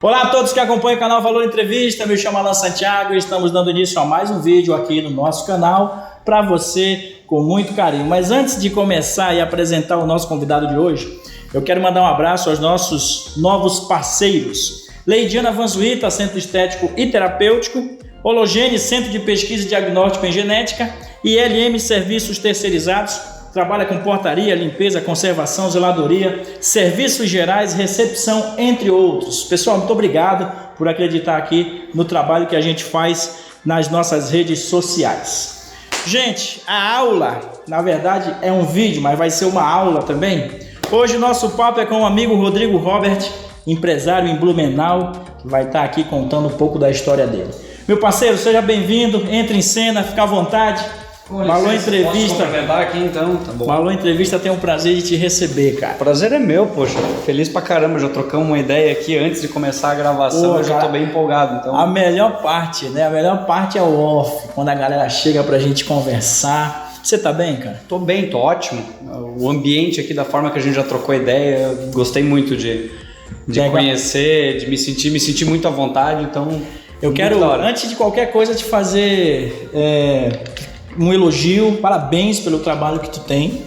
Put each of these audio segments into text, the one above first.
Olá a todos que acompanham o canal Valor Entrevista, me chamo Alan Santiago e estamos dando início a mais um vídeo aqui no nosso canal para você com muito carinho. Mas antes de começar e apresentar o nosso convidado de hoje, eu quero mandar um abraço aos nossos novos parceiros. Leidiana Vanzuita, Centro Estético e Terapêutico, Hologene, Centro de Pesquisa e Diagnóstico em Genética e LM Serviços Terceirizados. Trabalha com portaria, limpeza, conservação, zeladoria, serviços gerais, recepção, entre outros. Pessoal, muito obrigado por acreditar aqui no trabalho que a gente faz nas nossas redes sociais. Gente, a aula, na verdade, é um vídeo, mas vai ser uma aula também. Hoje o nosso papo é com o amigo Rodrigo Robert, empresário em Blumenau, que vai estar aqui contando um pouco da história dele. Meu parceiro, seja bem-vindo, entre em cena, fica à vontade. Valor Entrevista. Aqui, então, tá bom. Valor Entrevista, tem um prazer de te receber, cara. O prazer é meu, poxa. Feliz pra caramba. Já trocamos uma ideia aqui antes de começar a gravação. Eu já tô bem empolgado, então. A melhor parte, né? A melhor parte é o off, quando a galera chega pra gente conversar. Você tá bem, cara? Tô bem, tô ótimo. O ambiente aqui, da forma que a gente já trocou ideia, gostei muito de conhecer, de me sentir muito à vontade, então. Eu quero, antes de qualquer coisa, te fazer um elogio, parabéns pelo trabalho que tu tem.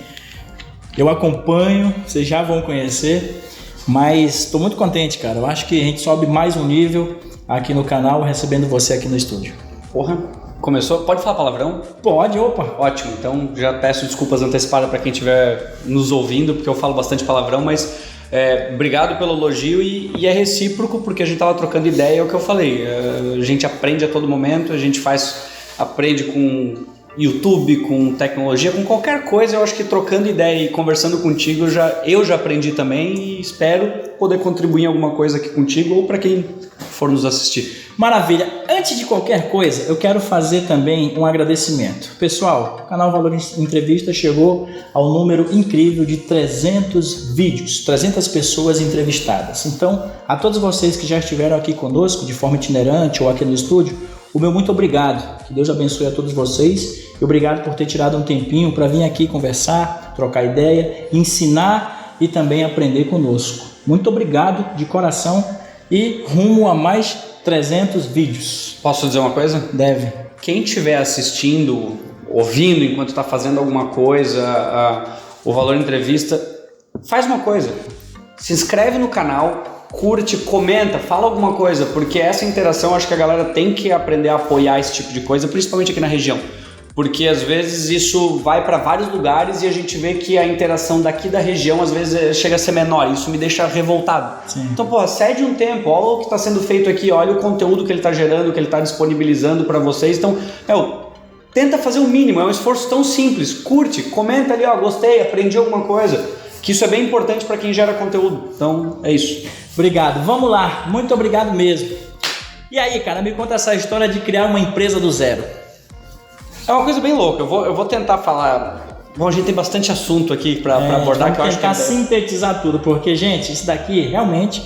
Eu acompanho, vocês já vão conhecer, mas estou muito contente, cara. Eu acho que a gente sobe mais um nível aqui no canal, recebendo você aqui no estúdio. Porra, começou? Pode falar palavrão? Pode, opa. Ótimo, então já peço desculpas antecipadas para quem estiver nos ouvindo, porque eu falo bastante palavrão, mas obrigado pelo elogio e é recíproco, porque a gente estava trocando ideia, é o que eu falei. A gente aprende a todo momento, a gente aprende com YouTube, com tecnologia, com qualquer coisa. Eu acho que trocando ideia e conversando contigo eu já aprendi também e espero poder contribuir em alguma coisa aqui contigo ou para quem for nos assistir. Maravilha! Antes de qualquer coisa, eu quero fazer também um agradecimento. Pessoal, o canal Valor Entrevista chegou ao número incrível de 300 vídeos, 300 pessoas entrevistadas. Então, a todos vocês que já estiveram aqui conosco de forma itinerante ou aqui no estúdio, o meu muito obrigado. Que Deus abençoe a todos vocês e obrigado por ter tirado um tempinho para vir aqui conversar, trocar ideia, ensinar e também aprender conosco. Muito obrigado de coração e rumo a mais 300 vídeos. Posso dizer uma coisa? Deve. Quem estiver assistindo, ouvindo enquanto está fazendo alguma coisa, o Valor Entrevista, faz uma coisa. Se inscreve no canal, curte, comenta, fala alguma coisa, porque essa interação acho que a galera tem que aprender a apoiar esse tipo de coisa, principalmente aqui na região, porque às vezes isso vai para vários lugares e a gente vê que a interação daqui da região às vezes chega a ser menor, isso me deixa revoltado. Sim. Então, cede um tempo, olha o que está sendo feito aqui, olha o conteúdo que ele está gerando, que ele está disponibilizando para vocês, então, tenta fazer o mínimo, é um esforço tão simples, curte, comenta ali, gostei, aprendi alguma coisa, que isso é bem importante para quem gera conteúdo, então é isso. Obrigado, vamos lá, muito obrigado mesmo. E aí, cara, me conta essa história de criar uma empresa do zero. É uma coisa bem louca, eu vou tentar falar. Bom, a gente tem bastante assunto aqui para abordar, que eu acho que tentar sintetizar tudo, porque, gente, isso daqui realmente,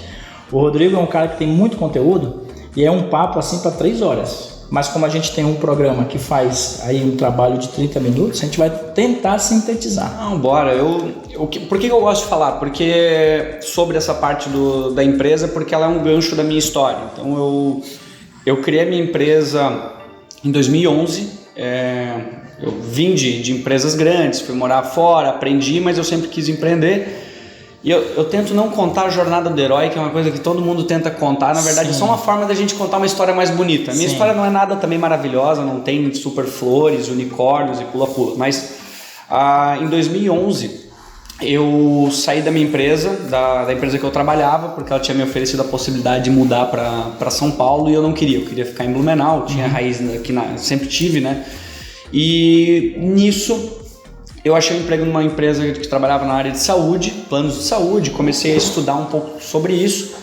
o Rodrigo é um cara que tem muito conteúdo e é um papo assim para 3 horas. Mas como a gente tem um programa que faz aí um trabalho de 30 minutos, a gente vai tentar sintetizar. Não, bora. Por que eu gosto de falar? Porque sobre essa parte da empresa, porque ela é um gancho da minha história. Então eu criei a minha empresa em 2011. Eu vim de empresas grandes, fui morar fora, aprendi, mas eu sempre quis empreender. E eu tento não contar a jornada do herói, que é uma coisa que todo mundo tenta contar. Na verdade, é só uma forma da gente contar uma história mais bonita. A minha história não é nada também maravilhosa, não tem super flores, unicórnios e pula-pula. Mas em 2011, eu saí da minha empresa, da empresa que eu trabalhava, porque ela tinha me oferecido a possibilidade de mudar para São Paulo e eu não queria. Eu queria ficar em Blumenau, tinha raiz aqui, sempre tive, né? E nisso eu achei um emprego numa empresa que trabalhava na área de saúde, planos de saúde, comecei a estudar um pouco sobre isso.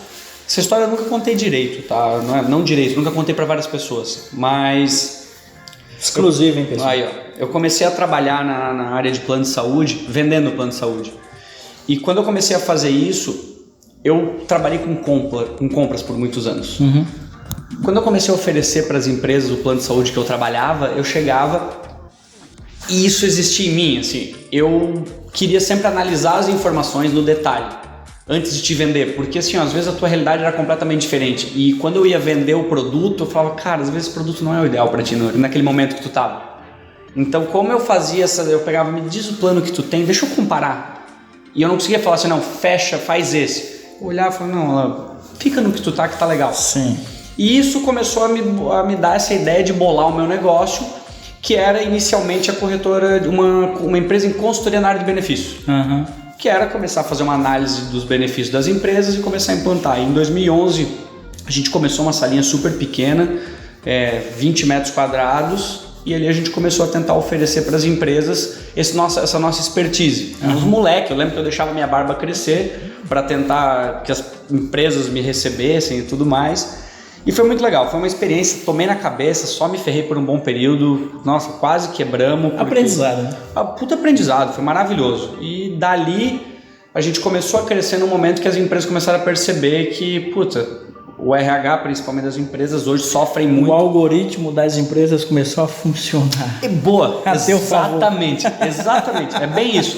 Essa história eu nunca contei direito, tá? Não direito, nunca contei para várias pessoas, mas... Exclusivo, hein, pessoal? Aí, eu comecei a trabalhar na área de plano de saúde, vendendo plano de saúde. E quando eu comecei a fazer isso, eu trabalhei com compras por muitos anos. Uhum. Quando eu comecei a oferecer para as empresas o plano de saúde que eu trabalhava, eu chegava... E isso existia em mim, assim, eu queria sempre analisar as informações no detalhe. antes de te vender, porque assim, ó, às vezes a tua realidade era completamente diferente, e quando eu ia vender o produto, eu falava, cara, às vezes esse produto não é o ideal para ti naquele momento que tu tava. Então, como eu fazia eu pegava, me diz o plano que tu tem, deixa eu comparar, e eu não conseguia falar assim, não, fecha, faz esse. Eu olhava e falava, não, fica no que tu tá, que tá legal. Sim. E isso começou a me dar essa ideia de bolar o meu negócio, que era inicialmente a corretora, uma empresa em consultoria na área de benefícios. Que era começar a fazer uma análise dos benefícios das empresas e começar a implantar. E em 2011, a gente começou uma salinha super pequena, 20 metros quadrados, e ali a gente começou a tentar oferecer para as empresas essa nossa expertise. Uns moleques, eu lembro que eu deixava minha barba crescer para tentar que as empresas me recebessem e tudo mais. E foi muito legal, foi uma experiência, tomei na cabeça, só me ferrei por um bom período, nossa, quase quebramos. Aprendizado, né? Puta aprendizado, foi maravilhoso. E dali a gente começou a crescer no momento que as empresas começaram a perceber que, puta, o RH, principalmente das empresas, hoje sofrem muito. O algoritmo das empresas começou a funcionar. É boa, exatamente, exatamente, é bem isso.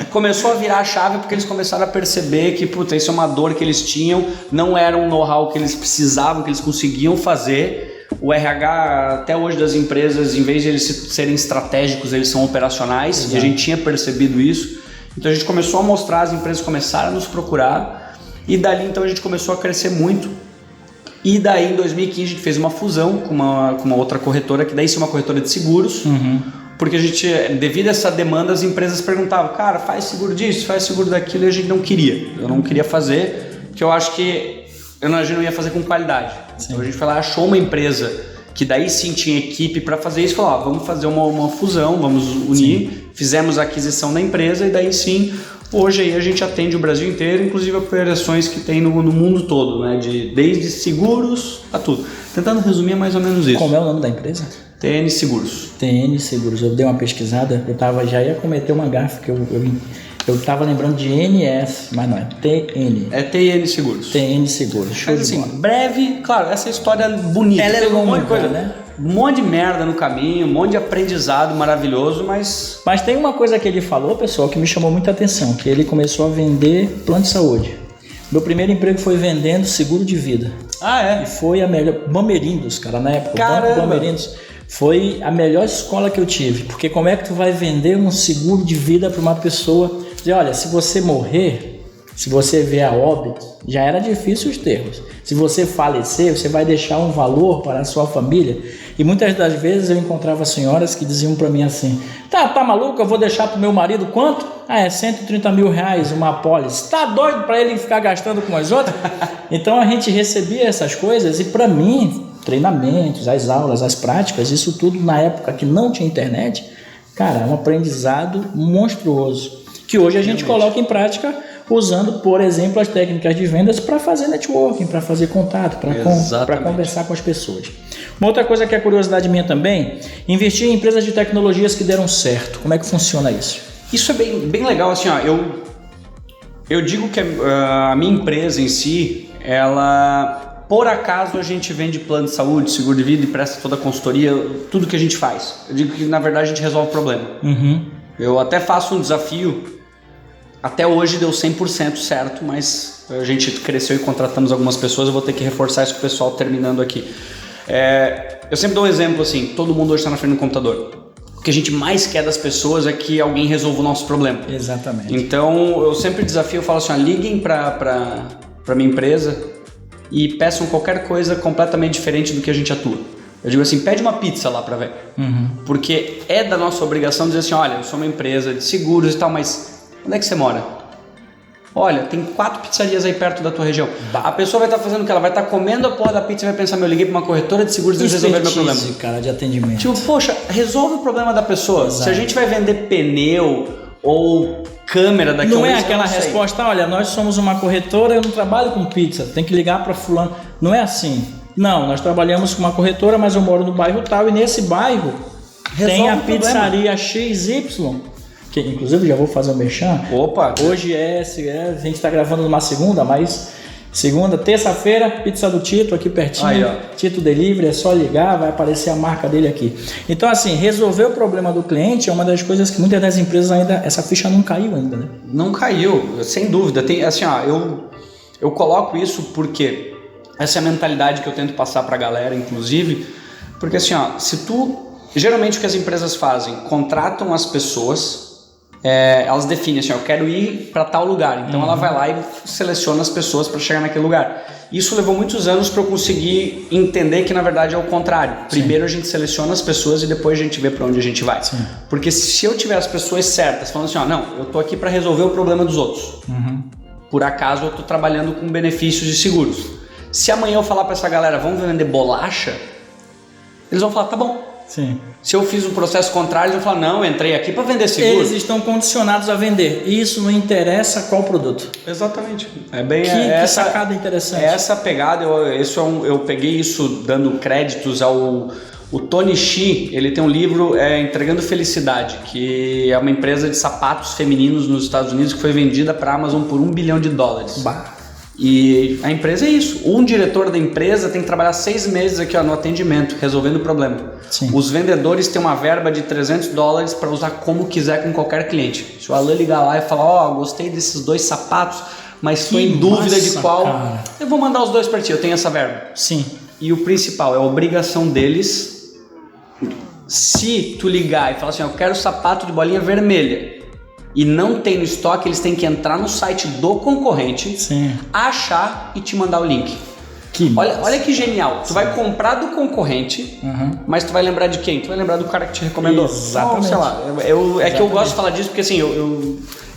Começou a virar a chave porque eles começaram a perceber que, puta, isso é uma dor que eles tinham, não era um know-how que eles precisavam, que eles conseguiam fazer. O RH, até hoje, das empresas, em vez de eles serem estratégicos, eles são operacionais. Exato. E a gente tinha percebido isso. Então a gente começou a mostrar, as empresas começaram a nos procurar, e dali então a gente começou a crescer muito. E daí em 2015 a gente fez uma fusão com uma outra corretora, que daí sim é uma corretora de seguros, porque a gente, devido a essa demanda, as empresas perguntavam, cara, faz seguro disso, faz seguro daquilo, e a gente não queria. Eu não queria fazer, porque eu acho que a gente não ia fazer com qualidade. Sim. Então a gente foi lá, achou uma empresa que daí sim tinha equipe para fazer isso, falou, vamos fazer uma fusão, vamos unir, sim. Fizemos a aquisição da empresa e daí sim, hoje aí a gente atende o Brasil inteiro, inclusive operações que tem no mundo todo, né? Desde seguros a tudo. Tentando resumir é mais ou menos isso. Como é o nome da empresa? TN Seguros. TN Seguros, eu dei uma pesquisada, já ia cometer uma gafe, que eu tava lembrando de NS, mas não, é TN. É TN Seguros. TN Seguros. Show mas, de bola. Breve, claro, essa história bonita. Ela é longa, um monte de coisa, né? Um monte de merda no caminho, um monte de aprendizado maravilhoso, mas... Mas tem uma coisa que ele falou, pessoal, que me chamou muita atenção, que ele começou a vender plano de saúde. Meu primeiro emprego foi vendendo seguro de vida. Ah, é? E foi a melhor... Bamerindos, cara, na época. Caramba! Bamerindos. Foi a melhor escola que eu tive, porque como é que tu vai vender um seguro de vida para uma pessoa? Dizer, olha, se você morrer, se você vier a óbito, já era difícil os termos. Se você falecer, você vai deixar um valor para a sua família. E muitas das vezes eu encontrava senhoras que diziam para mim assim, tá maluco, eu vou deixar pro meu marido quanto? É 130 mil reais uma apólice. Tá doido para ele ficar gastando com as outras? Então a gente recebia essas coisas e para mim, treinamentos, as aulas, as práticas, isso tudo na época que não tinha internet, cara, é um aprendizado monstruoso. Que hoje a gente coloca em prática usando, por exemplo, as técnicas de vendas para fazer networking, para fazer contato, para conversar com as pessoas. Uma outra coisa que é curiosidade minha também, investir em empresas de tecnologias que deram certo. Como é que funciona isso? Isso é bem legal, assim, ó, eu digo que a minha empresa em si, ela, por acaso a gente vende plano de saúde, seguro de vida e presta toda a consultoria, tudo que a gente faz. Eu digo que na verdade a gente resolve o problema. Eu até faço um desafio. Até hoje deu 100% certo, mas a gente cresceu e contratamos algumas pessoas, eu vou ter que reforçar isso com o pessoal terminando aqui. Eu sempre dou um exemplo assim, todo mundo hoje está na frente do computador. O que a gente mais quer das pessoas é que alguém resolva o nosso problema. Exatamente. Então eu sempre desafio, eu falo assim, liguem para minha empresa e peçam qualquer coisa completamente diferente do que a gente atua. Eu digo assim, pede uma pizza lá para ver. Porque é da nossa obrigação dizer assim, olha, eu sou uma empresa de seguros e tal, mas... onde é que você mora? Olha, tem 4 pizzarias aí perto da tua região. A pessoa vai estar fazendo o que? Ela vai estar comendo a porra da pizza e vai pensar, eu liguei para uma corretora de seguros e resolver meu problema. Cara, de atendimento. Tipo, poxa, resolve o problema da pessoa. Exato. Se a gente vai vender pneu ou câmera daqui a um mês... Não é aquela resposta, olha, nós somos uma corretora, eu não trabalho com pizza, tem que ligar para fulano. Não é assim. Não, nós trabalhamos com uma corretora, mas eu moro no bairro tal e nesse bairro tem a pizzaria XY. Que, inclusive já vou fazer um merchan. Opa! Hoje a gente está gravando numa segunda, mas Segunda, terça-feira, pizza do Tito aqui pertinho. Aí, ó. Tito Delivery, é só ligar, vai aparecer a marca dele aqui. Então, assim, resolver o problema do cliente é uma das coisas que muitas das empresas ainda, essa ficha não caiu ainda, né? Não caiu, sem dúvida. Tem, assim, ó, eu coloco isso porque essa é a mentalidade que eu tento passar pra galera, inclusive, porque assim, ó, geralmente o que as empresas fazem, contratam as pessoas, elas definem assim, eu quero ir para tal lugar, então ela vai lá e seleciona as pessoas para chegar naquele lugar. Isso levou muitos anos para eu conseguir entender que na verdade é o contrário. Sim. Primeiro a gente seleciona as pessoas e depois a gente vê para onde a gente vai. Sim. Porque se eu tiver as pessoas certas falando assim, ó, não, eu tô aqui para resolver o problema dos outros. Por acaso eu tô trabalhando com benefícios de seguros. Se amanhã eu falar para essa galera, vamos vender bolacha, eles vão falar, tá bom. Sim. Se eu fiz um processo contrário, eles vão falar, não, eu entrei aqui para vender seguro. Eles estão condicionados a vender. E isso não interessa qual produto. Exatamente. É bem que sacada interessante. Essa pegada, eu peguei isso dando créditos ao Tony Xi. Ele tem um livro Entregando Felicidade, que é uma empresa de sapatos femininos nos Estados Unidos que foi vendida para a Amazon por $1 bilhão. Bah. E a empresa é isso. Um diretor da empresa tem que trabalhar 6 meses aqui, ó, no atendimento, resolvendo o problema. Sim. Os vendedores têm uma verba de $300 para usar como quiser com qualquer cliente. Se o Alan ligar lá e falar, gostei desses 2 sapatos, mas estou em dúvida de qual, cara. Eu vou mandar os 2 para ti, eu tenho essa verba. Sim. E o principal, é a obrigação deles, se tu ligar e falar assim, eu quero sapato de bolinha vermelha, e não tem no estoque, eles têm que entrar no site do concorrente, sim, achar e te mandar o link. Olha que genial. Tu vai comprar do concorrente, mas tu vai lembrar de quem? Tu vai lembrar do cara que te recomendou. Exatamente. Sei lá, que eu gosto de falar disso porque assim,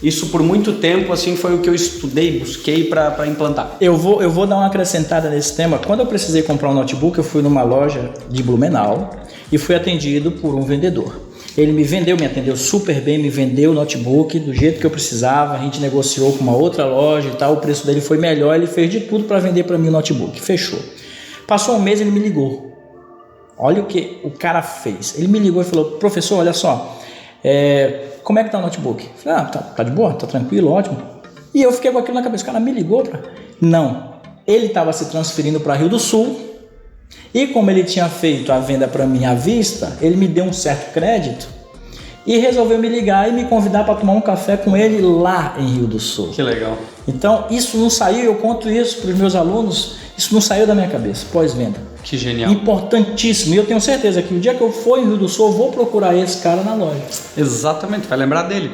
isso por muito tempo assim, foi o que eu estudei, busquei para implantar. Eu vou dar uma acrescentada nesse tema. Quando eu precisei comprar um notebook, eu fui numa loja de Blumenau e fui atendido por um vendedor. Ele me atendeu super bem, me vendeu o notebook do jeito que eu precisava, a gente negociou com uma outra loja e tal, o preço dele foi melhor, ele fez de tudo para vender para mim o notebook, fechou. Passou um mês, ele me ligou. Olha o que o cara fez. Ele me ligou e falou, professor, olha só, como é que tá o notebook? Eu falei, tá de boa, tá tranquilo, ótimo. E eu fiquei com aquilo na cabeça, o cara me ligou Não, ele estava se transferindo para Rio do Sul. E como ele tinha feito a venda para mim à vista, ele me deu um certo crédito e resolveu me ligar e me convidar para tomar um café com ele lá em Rio do Sul. Que legal. Então isso não saiu, eu conto isso para os meus alunos, isso não saiu da minha cabeça, pós-venda. Que genial. Importantíssimo. E eu tenho certeza que o dia que eu for em Rio do Sul, eu vou procurar esse cara na loja. Exatamente, vai lembrar dele.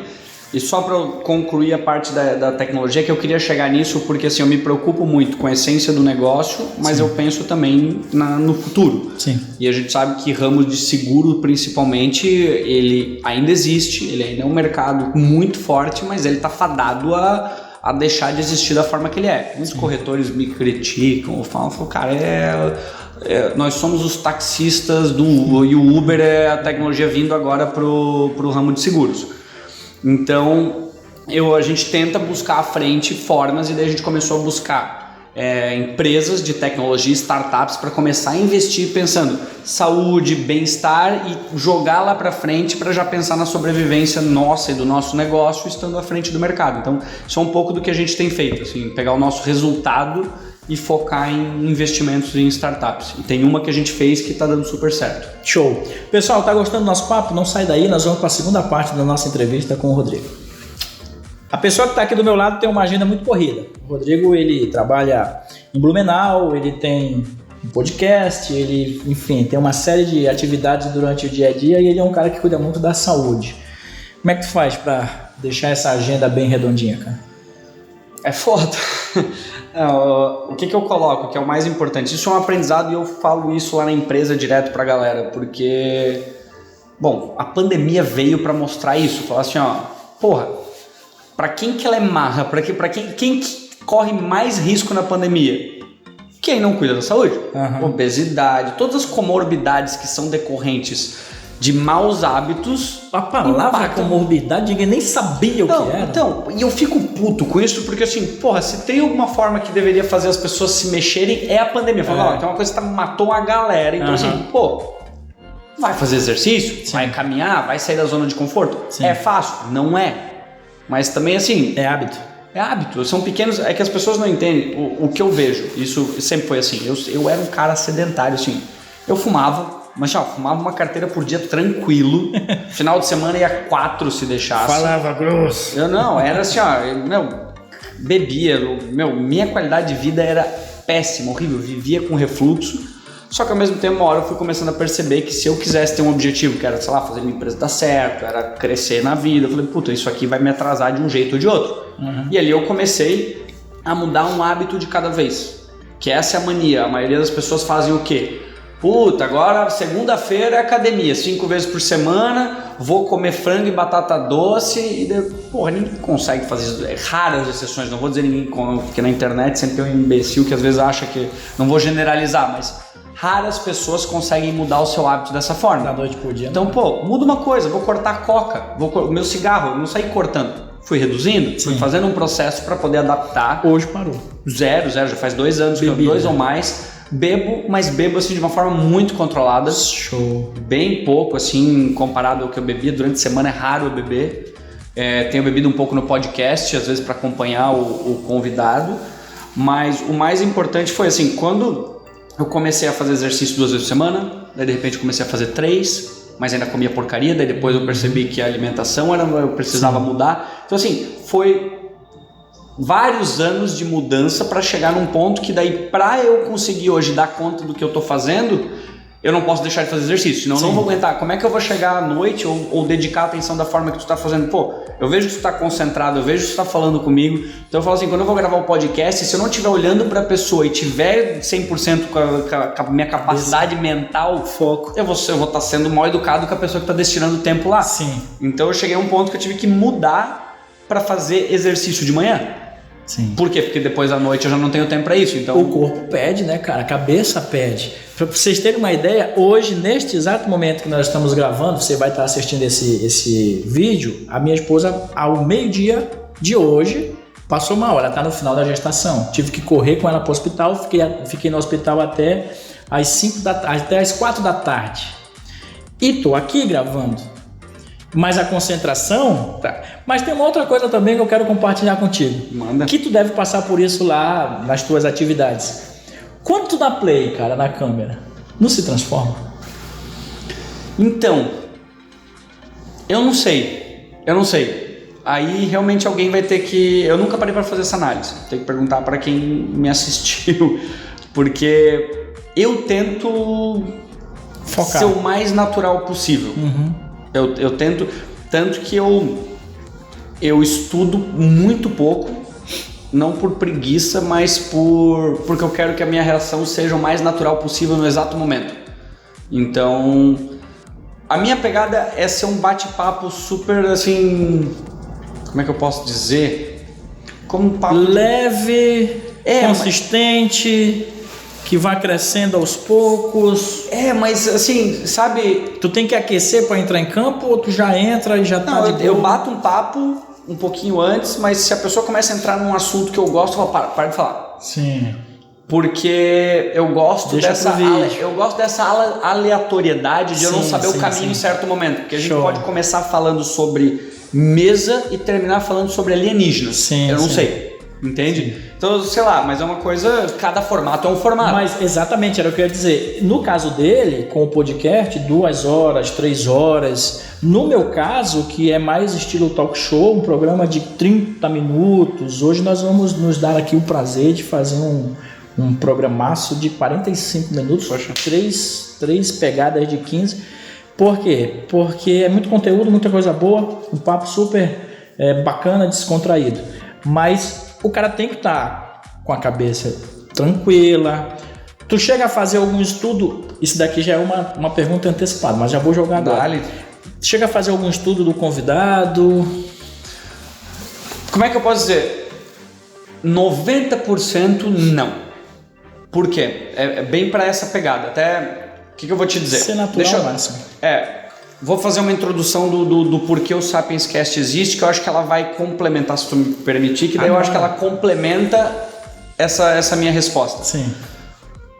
E só para concluir a parte da tecnologia, que eu queria chegar nisso, porque assim, eu me preocupo muito com a essência do negócio, mas sim, eu penso também no futuro. Sim. E a gente sabe que ramos de seguro, principalmente, ele ainda existe, ele ainda é um mercado muito forte, mas ele está fadado a deixar de existir da forma que ele é. Muitos corretores me criticam, falam cara, nós somos os taxistas e o Uber é a tecnologia vindo agora pro ramo de seguros. Então, a gente tenta buscar à frente formas e daí a gente começou a buscar empresas de tecnologia, startups, para começar a investir pensando saúde, bem-estar e jogar lá para frente para já pensar na sobrevivência nossa e do nosso negócio estando à frente do mercado. Então, isso é um pouco do que a gente tem feito, assim, pegar o nosso resultado e focar em investimentos em startups. E tem uma que a gente fez que está dando super certo. Show! Pessoal, tá gostando do nosso papo? Não sai daí, nós vamos para a segunda parte da nossa entrevista com o Rodrigo. A pessoa que está aqui do meu lado tem uma agenda muito corrida. O Rodrigo, ele trabalha em Blumenau, ele tem um podcast, ele, enfim, tem uma série de atividades durante o dia a dia e ele é um cara que cuida muito da saúde. Como é que tu faz para deixar essa agenda bem redondinha, cara? É foda. O que eu coloco, que é o mais importante? Isso é um aprendizado e eu falo isso lá na empresa direto pra galera, porque, bom, a pandemia veio pra mostrar isso, falar assim, pra quem que ela é marra, pra quem que corre mais risco na pandemia? Quem não cuida da saúde? Obesidade, todas as comorbidades que são decorrentes de maus hábitos. A palavra comorbidade, ninguém nem sabia o que era. Então, e eu fico puto com isso, porque assim, se tem alguma forma que deveria fazer as pessoas se mexerem, é a pandemia. Fala, tem uma coisa que matou a galera, então assim, vai fazer exercício, vai caminhar, vai sair da zona de conforto. Sim. É fácil? Não é. Mas também assim... É hábito. É hábito, são pequenos, é que as pessoas não entendem o que eu vejo, isso sempre foi assim, eu era um cara sedentário, assim, eu fumava, mas já fumava uma carteira por dia tranquilo, final de semana ia 4 se deixasse. Falava grosso. Eu não, era assim, bebia, minha qualidade de vida era péssima, horrível, vivia com refluxo. Só que ao mesmo tempo, uma hora eu fui começando a perceber que se eu quisesse ter um objetivo, que era, sei lá, fazer minha empresa dar certo, era crescer na vida, eu falei, puta, isso aqui vai me atrasar de um jeito ou de outro. E ali eu comecei a mudar um hábito de cada vez, que essa é a mania. A maioria das pessoas fazem o quê? Puta, agora segunda-feira é academia, 5 vezes por semana, vou comer frango e batata doce e porra, ninguém consegue fazer isso, raras exceções, não vou dizer ninguém, porque na internet sempre tem um imbecil que às vezes acha que, não vou generalizar, mas raras pessoas conseguem mudar o seu hábito dessa forma. Da noite pro dia. Então, muda uma coisa, vou cortar a coca, o meu cigarro, eu não saí cortando, fui reduzindo, fui fazendo um processo para poder adaptar. Hoje parou. Zero, já faz 2 anos, 2 ou mais. Bebo, mas bebo assim de uma forma muito controlada. Show. Bem pouco, assim, comparado ao que eu bebia. Durante a semana é raro eu beber. Tenho bebido um pouco no podcast, às vezes para acompanhar o convidado. Mas o mais importante foi assim, quando eu comecei a fazer exercício 2 vezes por semana, daí de repente comecei a fazer 3, mas ainda comia porcaria, daí depois eu percebi que a alimentação eu precisava mudar. Então assim, foi vários anos de mudança para chegar num ponto que daí para eu conseguir hoje dar conta do que eu tô fazendo, eu não posso deixar de fazer exercício, senão eu não vou aguentar. Como é que eu vou chegar à noite ou dedicar a atenção da forma que tu tá fazendo? Pô, eu vejo que tu tá concentrado, eu vejo que tu tá falando comigo, então eu falo assim, quando eu vou gravar o podcast, se eu não estiver olhando pra pessoa e tiver 100% com a minha capacidade mental, foco, eu vou estar sendo mal educado com a pessoa que tá destinando o tempo lá. Sim. Então eu cheguei a um ponto que eu tive que mudar para fazer exercício de manhã. Sim. Por quê? Porque depois da noite eu já não tenho tempo para isso. Então o corpo pede, né, cara? A cabeça pede. Para vocês terem uma ideia, hoje, neste exato momento que nós estamos gravando, você vai estar assistindo esse vídeo, a minha esposa, ao meio-dia de hoje, passou uma hora, tá no final da gestação. Tive que correr com ela para o hospital, fiquei no hospital até às 4 da tarde. E tô aqui gravando. Mas a concentração... Tá. Mas tem uma outra coisa também que eu quero compartilhar contigo. Manda. Que tu deve passar por isso lá nas tuas atividades. Quando tu dá play, cara, na câmera, não se transforma? Então, eu não sei. Aí realmente alguém vai ter que... Eu nunca parei para fazer essa análise. Tem que perguntar para quem me assistiu. Porque eu tento focar, ser o mais natural possível. Eu tento, tanto que eu estudo muito pouco, não por preguiça, mas porque eu quero que a minha reação seja o mais natural possível no exato momento. Então, a minha pegada é ser um bate-papo super, assim, como é que eu posso dizer? Como um papo leve, consistente... que vai crescendo aos poucos. Mas assim, sabe... Tu tem que aquecer para entrar em campo ou tu já entra e já tá de boa? Eu bato um papo um pouquinho antes, mas se a pessoa começa a entrar num assunto que eu gosto, eu falo, para de falar. Sim. Porque eu gosto dessa aleatoriedade de eu não saber o caminho em certo momento. Porque a gente pode começar falando sobre mesa e terminar falando sobre alienígenas. Eu não sei. Entende? Então, sei lá, mas é uma coisa, cada formato é um formato. Mas exatamente, era o que eu ia dizer. No caso dele, com o podcast, 2 horas, 3 horas. No meu caso, que é mais estilo talk show, um programa de 30 minutos. Hoje nós vamos nos dar aqui o prazer de fazer um programaço de 45 minutos. Poxa. 3 pegadas de 15. Por quê? Porque é muito conteúdo, muita coisa boa, um papo super bacana, descontraído. Mas o cara tem que estar com a cabeça tranquila. Tu chega a fazer algum estudo? Isso daqui já é uma pergunta antecipada, mas já vou jogar agora. Dale. Chega a fazer algum estudo do convidado? Como é que eu posso dizer? 90% não. Por quê? É bem para essa pegada. Até, o que eu vou te dizer? Ser natural máximo. Vou fazer uma introdução do porquê o Sapiens Cast existe, que eu acho que ela vai complementar, se tu me permitir, que daí eu acho que ela complementa essa minha resposta. Sim.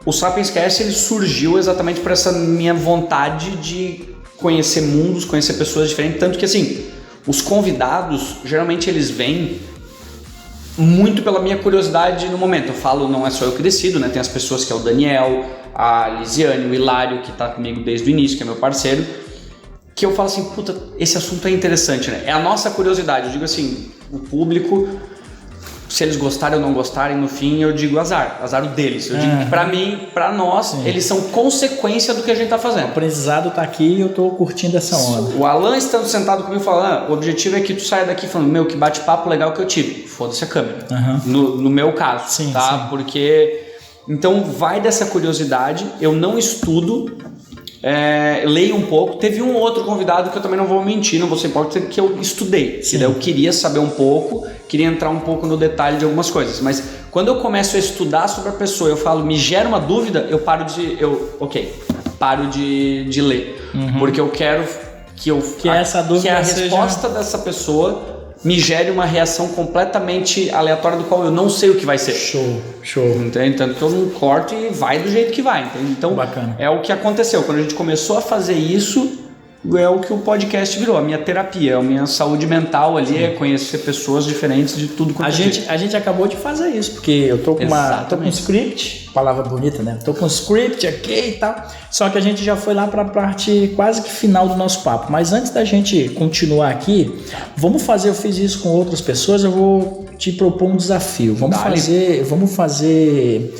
O Sapiens Cast ele surgiu exatamente por essa minha vontade de conhecer mundos, conhecer pessoas diferentes, tanto que assim, os convidados, geralmente eles vêm muito pela minha curiosidade no momento. Eu falo, não é só eu que decido, né? Tem as pessoas que é o Daniel, a Lisiane, o Hilário, que tá comigo desde o início, que é meu parceiro, que eu falo assim, puta, esse assunto é interessante, né? É a nossa curiosidade. Eu digo assim, o público, se eles gostarem ou não gostarem, no fim eu digo azar o deles. Eu digo que pra mim, pra nós, sim, eles são consequência do que a gente tá fazendo. O aprendizado tá aqui e eu tô curtindo essa onda. O Alan estando sentado comigo falando, o objetivo é que tu saia daqui falando, meu, que bate-papo legal que eu tive. Foda-se a câmera. No meu caso, sim, tá? Sim. Porque, então vai dessa curiosidade, eu não estudo, leio um pouco. Teve um outro convidado que eu também não vou mentir, não vou ser hipócrita, que eu estudei. Que daí eu queria saber um pouco, queria entrar um pouco no detalhe de algumas coisas. Mas quando eu começo a estudar sobre a pessoa, eu falo, me gera uma dúvida, eu paro de ler. Porque eu quero que essa dúvida que a resposta dessa pessoa me gere uma reação completamente aleatória do qual eu não sei o que vai ser. Show. Entende? Tanto que eu não corto e vai do jeito que vai. Entende? Então, bacana. É o que aconteceu. Quando a gente começou a fazer isso, é o que o podcast virou. A minha terapia, a minha saúde mental ali, é conhecer pessoas diferentes de tudo quanto a gente acabou de fazer isso, porque eu tô com um script, palavra bonita, né? Tô com um script aqui e tal, só que a gente já foi lá para a parte quase que final do nosso papo. Mas antes da gente continuar aqui, eu fiz isso com outras pessoas, eu vou te propor um desafio. Vamos fazer,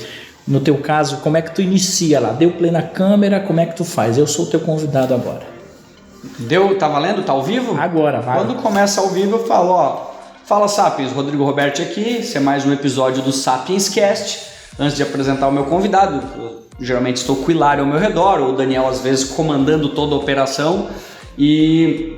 no teu caso, como é que tu inicia lá? Deu play na câmera, como é que tu faz? Eu sou o teu convidado agora. Tá valendo? Tá ao vivo? Agora, vai. Quando começa ao vivo eu falo, fala Sapiens, Rodrigo Roberti aqui, esse é mais um episódio do Sapiens Cast. Antes de apresentar o meu convidado, eu geralmente estou com o Hilário ao meu redor, ou o Daniel às vezes comandando toda a operação, e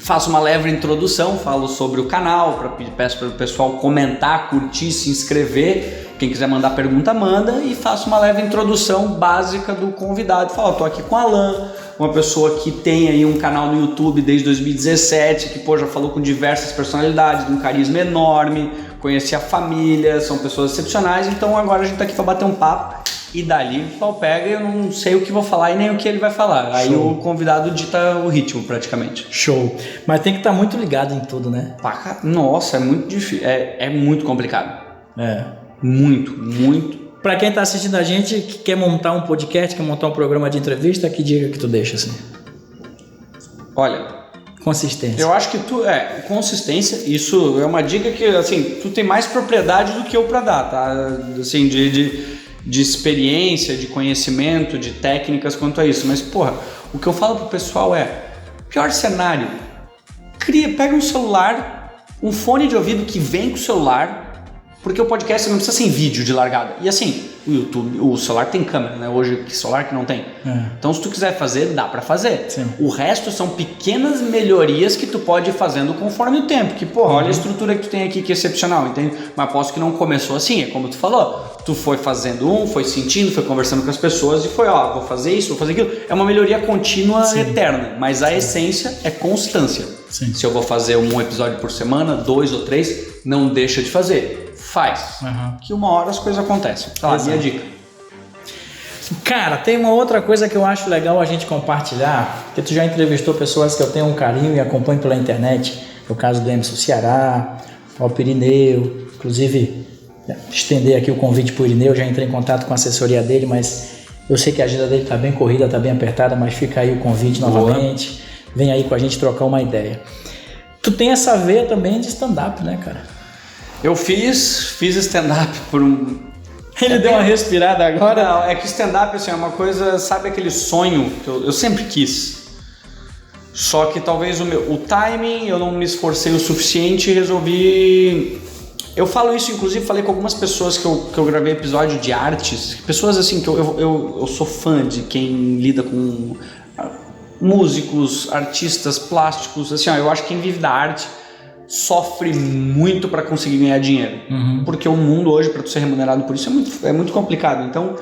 faço uma leve introdução, falo sobre o canal, peço para o pessoal comentar, curtir, se inscrever. Quem quiser mandar pergunta, manda, e faço uma leve introdução básica do convidado. Falo, tô aqui com o Alan, uma pessoa que tem aí um canal no YouTube desde 2017, que já falou com diversas personalidades, de um carisma enorme, conheci a família, são pessoas excepcionais, então agora a gente tá aqui para bater um papo, e dali o pau pega e eu não sei o que vou falar e nem o que ele vai falar. Aí o convidado dita o ritmo praticamente. Show. Mas tem que estar muito ligado em tudo, né? Nossa, é muito difícil, é muito complicado. Muito. Pra quem tá assistindo a gente, que quer montar um podcast, quer montar um programa de entrevista, que dica que tu deixa assim? Olha, consistência. Eu acho que consistência, isso é uma dica que, assim, tu tem mais propriedade do que eu pra dar, tá? Assim, de experiência, de conhecimento, de técnicas quanto a isso. Mas, o que eu falo pro pessoal pior cenário, pega um celular, um fone de ouvido que vem com o celular, porque o podcast não precisa ser em vídeo de largada. E assim, o YouTube, o celular tem câmera, né? Hoje, que celular que não tem. Então, se tu quiser fazer, dá pra fazer. Sim. O resto são pequenas melhorias que tu pode ir fazendo conforme o tempo. Que, olha a estrutura que tu tem aqui, que é excepcional, entende? Mas posso que não começou assim, é como tu falou. Tu foi fazendo foi sentindo, foi conversando com as pessoas e foi, vou fazer isso, vou fazer aquilo. É uma melhoria contínua, eterna. Mas a essência é constância. Sim. Se eu vou fazer um episódio por semana, 2 ou 3, não deixa de fazer. Faz, que uma hora as coisas acontecem. Tá, minha dica. Cara, tem uma outra coisa que eu acho legal a gente compartilhar, que tu já entrevistou pessoas que eu tenho um carinho e acompanho pela internet, é o caso do Emerson Ceará, o Irineu, inclusive estender aqui o convite para o Irineu, já entrei em contato com a assessoria dele, mas eu sei que a agenda dele está bem corrida, está bem apertada, mas fica aí o convite novamente, vem aí com a gente trocar uma ideia. Tu tem essa veia também de stand-up, né, cara? Eu fiz stand-up por um... Ele deu uma respirada agora? Não, é que stand-up assim, é uma coisa, sabe aquele sonho que eu sempre quis. Só que talvez o timing, eu não me esforcei o suficiente e resolvi... Eu falo isso, inclusive, falei com algumas pessoas que eu gravei episódio de artes, pessoas assim que eu sou fã de quem lida com músicos, artistas, plásticos, assim, eu acho que quem vive da arte sofre muito para conseguir ganhar dinheiro, porque o mundo hoje, para tu ser remunerado por isso, é muito complicado. Então,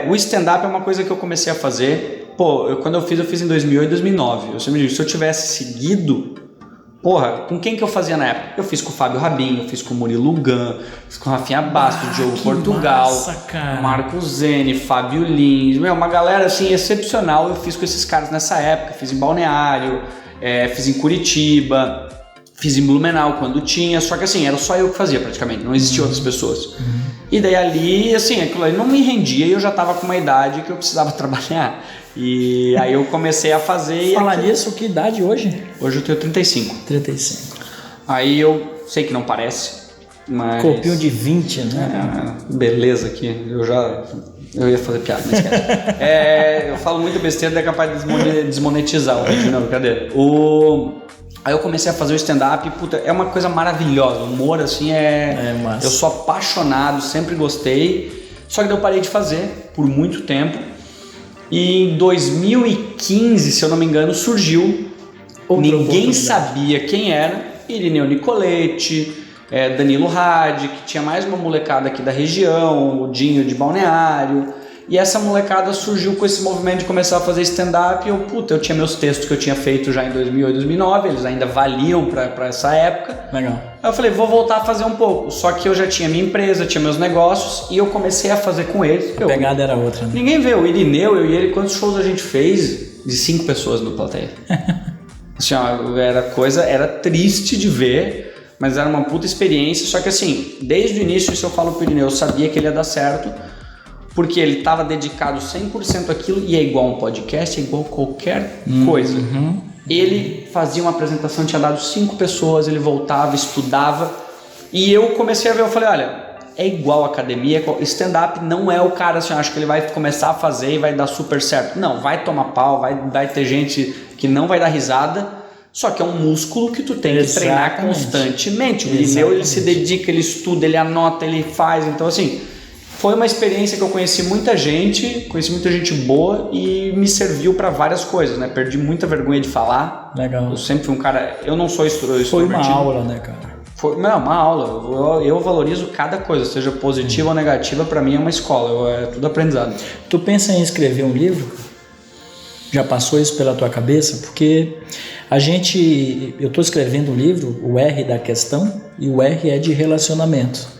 o stand-up é uma coisa que eu comecei a fazer, quando eu fiz em 2008 e 2009, eu sempre digo, se eu tivesse seguido, com quem que eu fazia na época? Eu fiz com o Fábio Rabin, eu fiz com o Murilo Gun, fiz com o Rafinha Bastos, Diogo Portugal, Marco Zene, Fábio Lins, uma galera assim excepcional, eu fiz com esses caras nessa época, fiz em Balneário, fiz em Curitiba, Fiz em Blumenau quando tinha, só que assim, era só eu que fazia praticamente, não existiam outras pessoas. E daí ali, assim, aquilo ali não me rendia e eu já tava com uma idade que eu precisava trabalhar. E aí eu comecei a fazer... Falar nisso, que idade hoje? Hoje eu tenho 35. 35. Aí eu sei que não parece, mas... Corpinho de 20, né? Beleza aqui, eu ia fazer piada, mas esquece. Eu falo muito besteira, é capaz de desmonetizar o vídeo, não, brincadeira. Aí eu comecei a fazer o stand-up e, puta, é uma coisa maravilhosa. O humor, assim, massa. Eu sou apaixonado, sempre gostei. Só que daí eu parei de fazer por muito tempo. E em 2015, se eu não me engano, surgiu. Ninguém sabia quem era. Irineu Nicoletti, Danilo Hadi, que tinha mais uma molecada aqui da região, o Dinho de Balneário. E essa molecada surgiu com esse movimento de começar a fazer stand-up. E eu tinha meus textos que eu tinha feito já em 2008, 2009. Eles ainda valiam pra essa época. Legal. Aí eu falei, vou voltar a fazer um pouco. Só que eu já tinha minha empresa, tinha meus negócios. E eu comecei a fazer com eles. A pegada era outra, né? Ninguém vê. O Irineu, eu e ele, quantos shows a gente fez? De 5 pessoas no plateia. Assim, ó, era triste de ver, mas era uma puta experiência. Só que assim, desde o início, isso eu falo pro Irineu, eu sabia que ele ia dar certo. Porque ele estava dedicado 100% àquilo e é igual um podcast, é igual qualquer coisa. Ele fazia uma apresentação, tinha dado 5 pessoas, ele voltava, estudava e eu comecei a ver, eu falei, olha, é igual academia, stand-up não é o cara assim, acho que ele vai começar a fazer e vai dar super certo. Não, vai tomar pau, vai ter gente que não vai dar risada, só que é um músculo que tu tem que treinar constantemente. O Irineu, ele se dedica, ele estuda, ele anota, ele faz, então assim... Foi uma experiência que eu conheci muita gente boa e me serviu para várias coisas, né? Perdi muita vergonha de falar. Legal. Eu sempre fui um cara... Eu não sou extrovertido. Foi uma aula, né, cara? Foi uma aula. Eu valorizo cada coisa, seja positiva ou negativa, para mim é uma escola. É tudo aprendizado. Tu pensa em escrever um livro? Já passou isso pela tua cabeça? Porque eu estou escrevendo um livro, o R da questão, e o R é de relacionamento.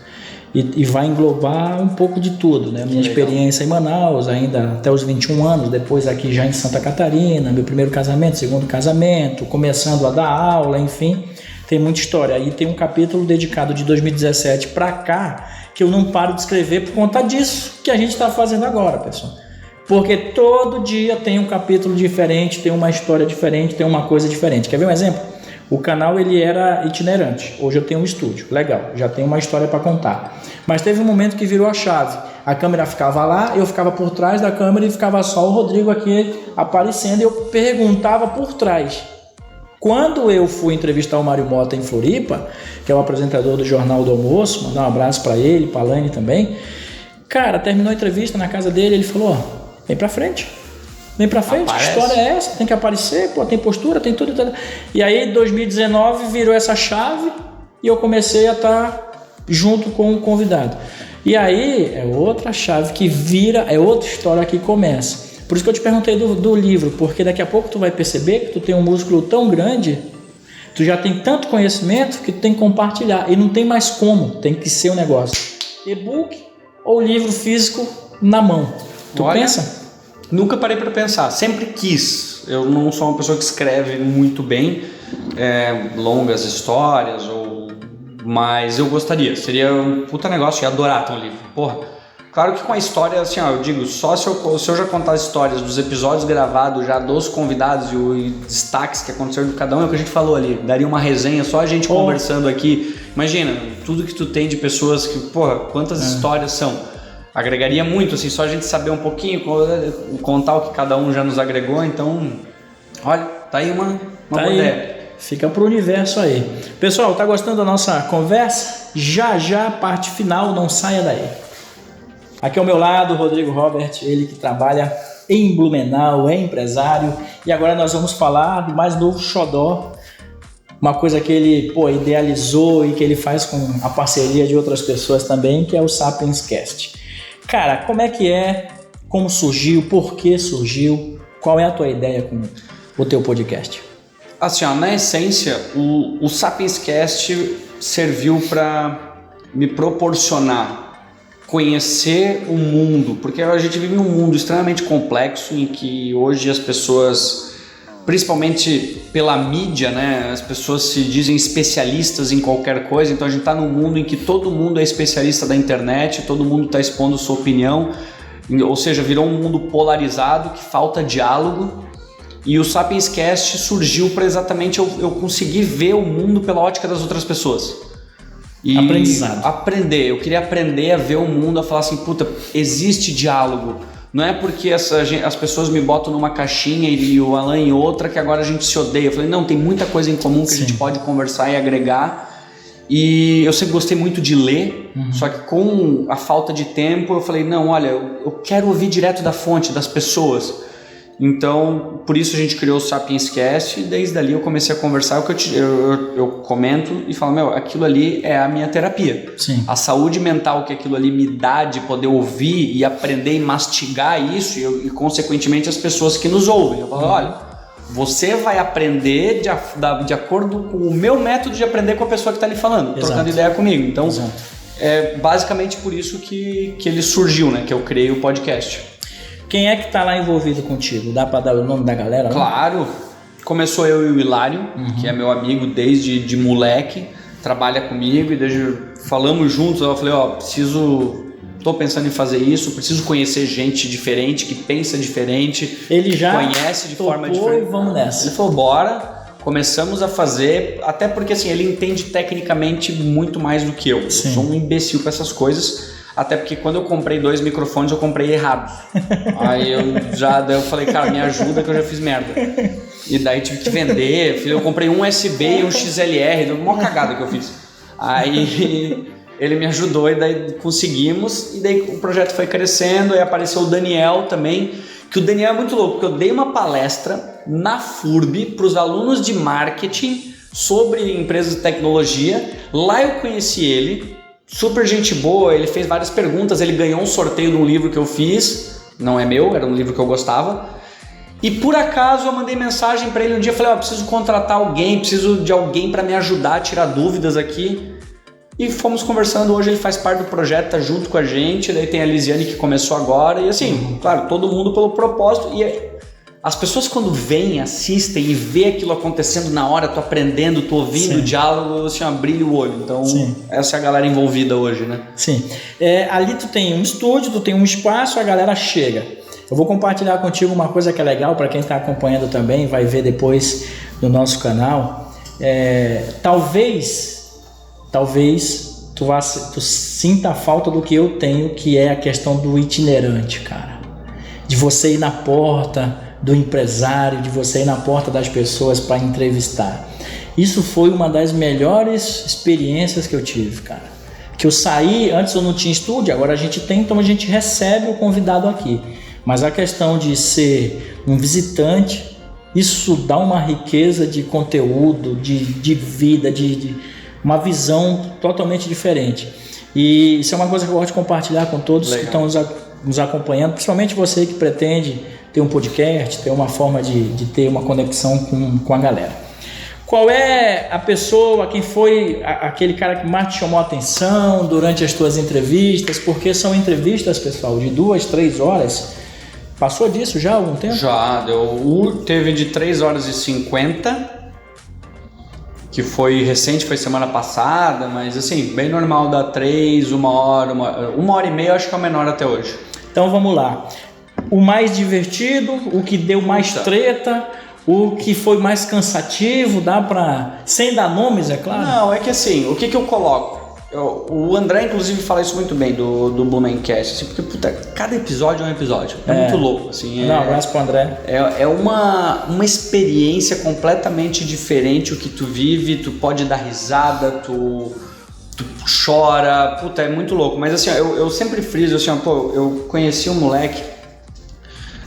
E vai englobar um pouco de tudo, né? Minha experiência em Manaus, ainda até os 21 anos, depois aqui já em Santa Catarina, meu primeiro casamento, segundo casamento, começando a dar aula, enfim, tem muita história. Aí tem um capítulo dedicado de 2017 para cá, que eu não paro de escrever por conta disso que a gente está fazendo agora, pessoal. Porque todo dia tem um capítulo diferente, tem uma história diferente, tem uma coisa diferente. Quer ver um exemplo? O canal ele era itinerante, hoje eu tenho um estúdio, legal, já tenho uma história para contar. Mas teve um momento que virou a chave, a câmera ficava lá, eu ficava por trás da câmera e ficava só o Rodrigo aqui aparecendo e eu perguntava por trás. Quando eu fui entrevistar o Mário Mota em Floripa, que é o apresentador do Jornal do Almoço, mandar um abraço para ele, para a Lani também, cara, terminou a entrevista na casa dele, ele falou, vem para frente. Vem pra frente, Aparece. Que história é essa? Tem que aparecer, pô, tem postura, tem tudo. E aí, 2019, virou essa chave e eu comecei a estar junto com o convidado. E aí, é outra chave que vira, é outra história que começa. Por isso que eu te perguntei do livro, porque daqui a pouco tu vai perceber que tu tem um músculo tão grande, tu já tem tanto conhecimento que tu tem que compartilhar. E não tem mais como, tem que ser um negócio. E-book ou livro físico na mão. Tu pensa? Nunca parei para pensar, sempre quis. Eu não sou uma pessoa que escreve muito bem longas histórias, mas eu gostaria. Seria um puta negócio, ia adorar ter um livro. Porra, claro que com a história, assim, eu digo, só se eu já contar as histórias dos episódios gravados, já dos convidados e os destaques que aconteceram de cada um, é o que a gente falou ali. Daria uma resenha, só a gente conversando aqui. Imagina, tudo que tu tem de pessoas que, porra, quantas histórias são. Agregaria muito, assim, só a gente saber um pouquinho, contar o que cada um já nos agregou, então, olha, tá aí uma boa ideia. Fica pro universo aí. Pessoal, tá gostando da nossa conversa? Já, parte final, não saia daí. Aqui ao meu lado, o Rodrigo Robert, ele que trabalha em Blumenau, é empresário, e agora nós vamos falar do mais novo xodó, uma coisa que ele idealizou e que ele faz com a parceria de outras pessoas também, que é o Sapiens Cast. Cara, como é que é? Como surgiu? Por que surgiu? Qual é a tua ideia com o teu podcast? Assim, na essência, o Sapiens Cast serviu para me proporcionar conhecer o mundo, porque a gente vive um mundo extremamente complexo em que hoje as pessoas principalmente pela mídia, né? As pessoas se dizem especialistas em qualquer coisa, então a gente está num mundo em que todo mundo é especialista da internet, todo mundo está expondo sua opinião, ou seja, virou um mundo polarizado que falta diálogo. E o Sapiens Cast surgiu para exatamente eu conseguir ver o mundo pela ótica das outras pessoas. E aprendizado. Aprender. Eu queria aprender a ver o mundo, a falar assim, puta, existe diálogo. Não é porque as pessoas me botam numa caixinha e o Alan em outra que agora a gente se odeia. Eu falei, não, tem muita coisa em comum que a gente pode conversar e agregar. E eu sempre gostei muito de ler, só que com a falta de tempo eu falei, não, olha, eu quero ouvir direto da fonte, das pessoas. Então, por isso a gente criou o Sapiens Cast e desde ali eu comecei a conversar, eu comento e falo, aquilo ali é a minha terapia. Sim. A saúde mental que aquilo ali me dá de poder ouvir e aprender e mastigar isso e consequentemente as pessoas que nos ouvem. Eu falo, olha, você vai aprender de acordo com o meu método de aprender com a pessoa que está ali falando, trocando ideia comigo. Então, é basicamente por isso que ele surgiu, né? Que eu criei o podcast. Quem é que está lá envolvido contigo? Dá para dar o nome da galera? Claro. Começou eu e o Hilário, que é meu amigo desde de moleque, trabalha comigo e falamos juntos. Eu falei, tô pensando em fazer isso, preciso conhecer gente diferente, que pensa diferente, ele já conhece de forma diferente. E vamos nessa. Ele falou, bora. Começamos a fazer, até porque assim, ele entende tecnicamente muito mais do que eu. Sim. Eu sou um imbecil com essas coisas. Até porque quando eu comprei 2 microfones, eu comprei errados. Aí eu falei, cara, me ajuda que eu já fiz merda. E daí tive que vender. Eu comprei um USB e um XLR, deu uma cagada que eu fiz. Aí ele me ajudou e daí conseguimos. E daí o projeto foi crescendo. Aí apareceu o Daniel também. Que o Daniel é muito louco, porque eu dei uma palestra na FURB para os alunos de marketing sobre empresas de tecnologia. Lá eu conheci ele. Super gente boa, ele fez várias perguntas, ele ganhou um sorteio de um livro que eu fiz, não é meu, era um livro que eu gostava. E por acaso eu mandei mensagem para ele um dia, falei, preciso contratar alguém, preciso de alguém para me ajudar a tirar dúvidas aqui. E fomos conversando, hoje ele faz parte do projeto, tá junto com a gente, daí tem a Lisiane que começou agora, e assim, claro, todo mundo pelo propósito. E as pessoas quando vêm, assistem e vê aquilo acontecendo na hora, tu aprendendo, tu ouvindo o diálogo, assim, brilha o olho. Então, essa é a galera envolvida hoje, né? Sim. Ali tu tem um estúdio, tu tem um espaço, a galera chega. Eu vou compartilhar contigo uma coisa que é legal para quem está acompanhando também, vai ver depois no nosso canal. Talvez tu sinta a falta do que eu tenho, que é a questão do itinerante, cara. De você ir na porta do empresário, de você ir na porta das pessoas para entrevistar. Isso foi uma das melhores experiências que eu tive, cara. Que eu saí, antes eu não tinha estúdio, agora a gente tem, então a gente recebe o convidado aqui. Mas a questão de ser um visitante, isso dá uma riqueza de conteúdo, de vida, de uma visão totalmente diferente. E isso é uma coisa que eu gosto de compartilhar com todos que estão nos acompanhando, principalmente você que pretende ter um podcast, ter uma forma de ter uma conexão com a galera. Qual é a pessoa, quem foi aquele cara que mais te chamou a atenção durante as tuas entrevistas? Porque são entrevistas, pessoal, de 2, 3 horas. Passou disso já há algum tempo? Já, teve de 3 horas e 50, que foi recente, foi semana passada, mas assim, bem normal, dá 3, 1 hora, 1h30, eu acho que é o menor até hoje. Então vamos lá. O mais divertido, o que deu mais treta, o que foi mais cansativo, dá pra... Sem dar nomes, é claro? Não, é que assim, o que eu coloco? O André, inclusive, fala isso muito bem do Blumencast, assim, porque puta, cada episódio é um episódio. É muito louco, assim. Um abraço pro André. É uma experiência completamente diferente o que tu vive, tu pode dar risada, tu chora, puta, é muito louco. Mas assim, eu sempre friso, assim, eu conheci um moleque,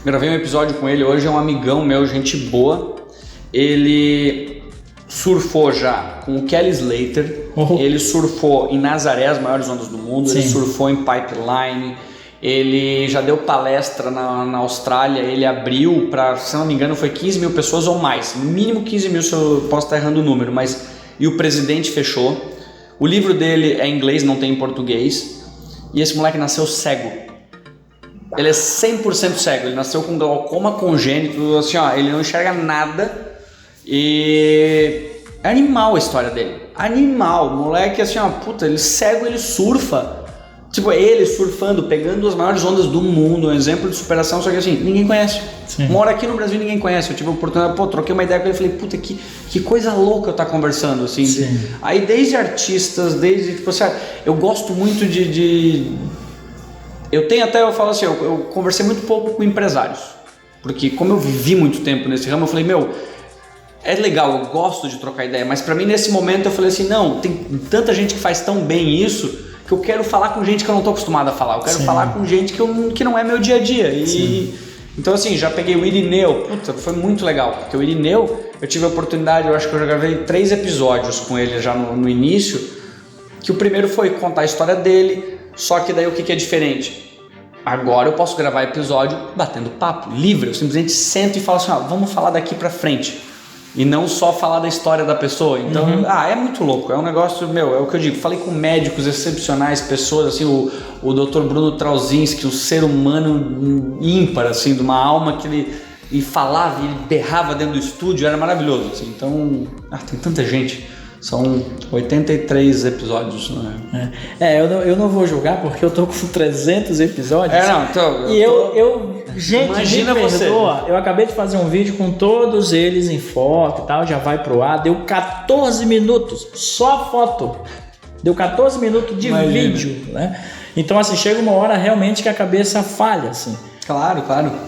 gravei um episódio com ele, hoje é um amigão meu, gente boa. Ele surfou já com o Kelly Slater, ele surfou em Nazaré, as maiores ondas do mundo, ele surfou em Pipeline, ele já deu palestra na Austrália, ele abriu para, se não me engano, foi 15 mil pessoas ou mais, no mínimo 15 mil, se eu posso estar errando o número, mas e o presidente fechou. O livro dele é em inglês, não tem em português, e esse moleque nasceu cego. Ele é 100% cego, ele nasceu com glaucoma congênito, assim, ó, ele não enxerga nada e é animal a história dele. Animal, moleque assim, ó, puta, ele cego, ele surfa. Tipo, ele surfando, pegando as maiores ondas do mundo, um exemplo de superação, só que assim, ninguém conhece. Sim. Mora aqui no Brasil, ninguém conhece. Eu tive a oportunidade, troquei uma ideia com ele e falei, puta, que coisa louca eu estar conversando, assim. Sim. Aí desde artistas, tipo assim, eu gosto muito eu falo assim, eu conversei muito pouco com empresários, porque como eu vivi muito tempo nesse ramo, eu falei, é legal, eu gosto de trocar ideia, mas pra mim nesse momento eu falei assim, não, tem tanta gente que faz tão bem isso, que eu quero falar com gente que eu não tô acostumado a falar, eu quero falar com gente que não é meu dia a dia. Então assim, já peguei o Irineu, puta, foi muito legal, porque o Irineu, eu tive a oportunidade, eu acho que eu já gravei 3 episódios com ele já no início, que o primeiro foi contar a história dele, só que daí o que é diferente? Agora eu posso gravar episódio batendo papo, livre, eu simplesmente sento e falo assim, vamos falar daqui pra frente. E não só falar da história da pessoa. Então, é muito louco. É um negócio, é o que eu digo. Falei com médicos excepcionais, pessoas, assim, o Dr. Bruno Trauzinski, um ser humano ímpar, assim, de uma alma que ele falava, ele berrava dentro do estúdio, era maravilhoso, assim. Então, tem tanta gente. São 83 episódios, né? Eu não vou julgar porque eu tô com 300 episódios. Gente, imagina me perdoa, você. Eu acabei de fazer um vídeo com todos eles em foto e tal, já vai pro ar, deu 14 minutos, só foto. Deu 14 minutos de vídeo, né? Então, assim, chega uma hora realmente que a cabeça falha, assim. Claro.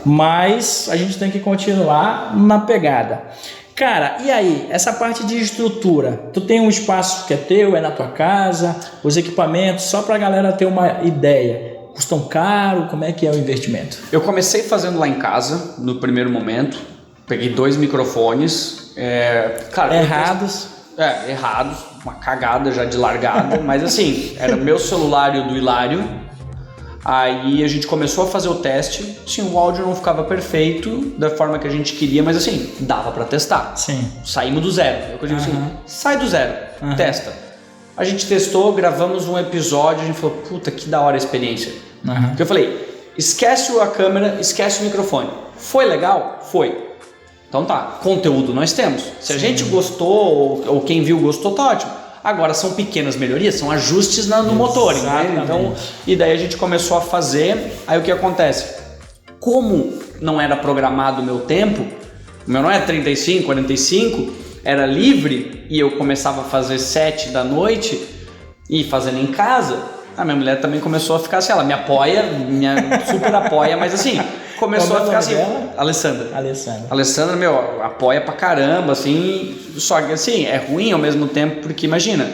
Mas a gente tem que continuar na pegada. Cara, e aí, essa parte de estrutura, tu tem um espaço que é teu, é na tua casa, os equipamentos, só pra galera ter uma ideia, custam caro, como é que é o investimento? Eu comecei fazendo lá em casa, no primeiro momento, peguei 2 microfones, errados, uma cagada já de largada, mas assim, era meu celular e o do Hilário. Aí a gente começou a fazer o teste, sim, o áudio não ficava perfeito da forma que a gente queria, mas assim, dava pra testar. Sim. Saímos do zero. Eu digo assim, sai do zero, testa. A gente testou, gravamos um episódio, a gente falou, puta, que da hora a experiência. Porque eu falei, esquece a câmera, esquece o microfone. Foi legal? Foi. Então tá, conteúdo nós temos. Se a gente gostou, ou quem viu gostou, tá ótimo. Agora são pequenas melhorias, são ajustes no motor, né? Então, e daí a gente começou a fazer. Aí o que acontece? Como não era programado o meu tempo, o meu não é 35, 45, era livre e eu começava a fazer 7 da noite e fazendo em casa, a minha mulher também começou a ficar assim, ela me apoia, super apoia, mas assim, começou a ficar assim, Alessandra, apoia pra caramba, assim, só que assim, é ruim ao mesmo tempo, porque imagina,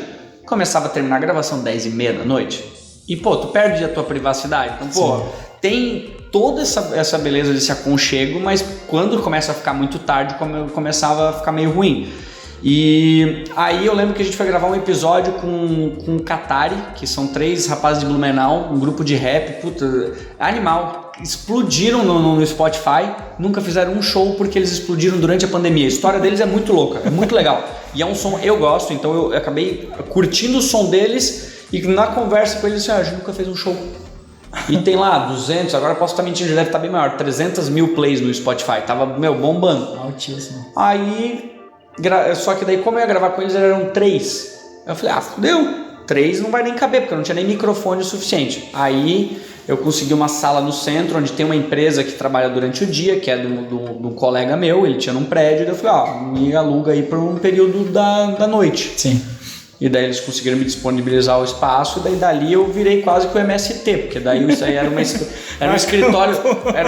começava a terminar a gravação 10h30 da noite, e tu perde a tua privacidade, então tem toda essa beleza desse aconchego, mas quando começa a ficar muito tarde, começava a ficar meio ruim. E aí eu lembro que a gente foi gravar um episódio com o Katari, que são 3 rapazes de Blumenau, um grupo de rap, animal. Explodiram no Spotify, nunca fizeram um show porque eles explodiram durante a pandemia. A história deles é muito louca, é muito legal. E é um som, eu gosto, então eu acabei curtindo o som deles e na conversa com eles, a gente nunca fez um show. E tem lá 200, agora posso estar mentindo, já deve estar bem maior, 300 mil plays no Spotify, tava, bombando. Altíssimo. Aí... Só que daí, como eu ia gravar com eles, eram 3. Eu falei, fudeu, 3 não vai nem caber, porque eu não tinha nem microfone o suficiente. Aí eu consegui uma sala no centro, onde tem uma empresa que trabalha durante o dia, que é do colega meu, ele tinha num prédio, e eu falei, me aluga aí por um período da noite. Sim. E daí eles conseguiram me disponibilizar o espaço, e daí dali eu virei quase que o MST, porque daí isso aí era um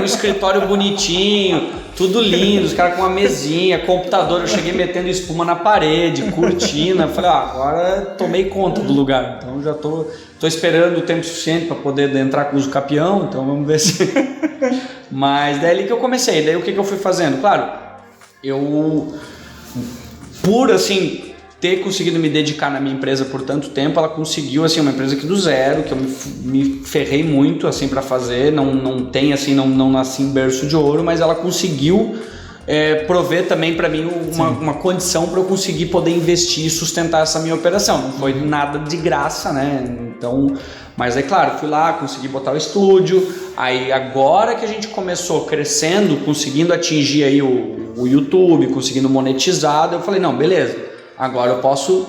escritório bonitinho, tudo lindo, os caras com uma mesinha, computador, eu cheguei metendo espuma na parede, cortina, falei, agora tomei conta do lugar, então já tô esperando o tempo suficiente para poder entrar com o uso capião, então vamos ver se... Mas daí ali que eu comecei, daí o que eu fui fazendo? Claro, ter conseguido me dedicar na minha empresa por tanto tempo, ela conseguiu, assim, uma empresa que do zero, que eu me ferrei muito, assim, para fazer, não tem, assim, não nasci em berço de ouro, mas ela conseguiu prover também para mim uma condição para eu conseguir poder investir e sustentar essa minha operação. Não foi nada de graça, né? Então, mas é claro, fui lá, consegui botar o estúdio. Aí agora que a gente começou crescendo, conseguindo atingir aí o YouTube, conseguindo monetizar, eu falei, não, beleza, agora eu posso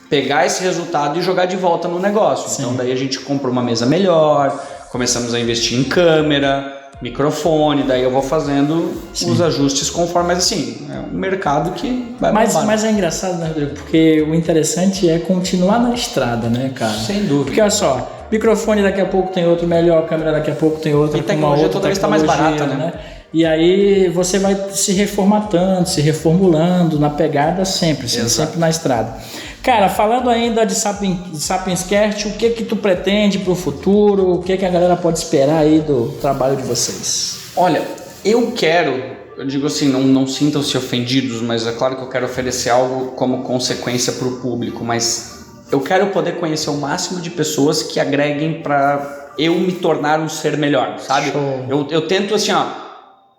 pegar esse resultado e jogar de volta no negócio. Sim. Então daí a gente comprou uma mesa melhor, começamos a investir em câmera, microfone, daí eu vou fazendo os ajustes conforme, mas assim, é um mercado que vai bombar. Mas é engraçado, né, Rodrigo? Porque o interessante é continuar na estrada, né, cara? Sem dúvida. Porque olha só, microfone daqui a pouco tem outro melhor, câmera daqui a pouco tem outra. E tecnologia toda vez está mais barata, né? E aí você vai se reformatando, se reformulando na pegada sempre, sempre na estrada. Cara, falando ainda de Sapienscast, o que tu pretende para o futuro? O que a galera pode esperar aí do trabalho de vocês? Olha, eu digo assim, não sintam-se ofendidos, mas é claro que eu quero oferecer algo como consequência para o público, mas eu quero poder conhecer o máximo de pessoas que agreguem para eu me tornar um ser melhor, sabe? Eu tento assim,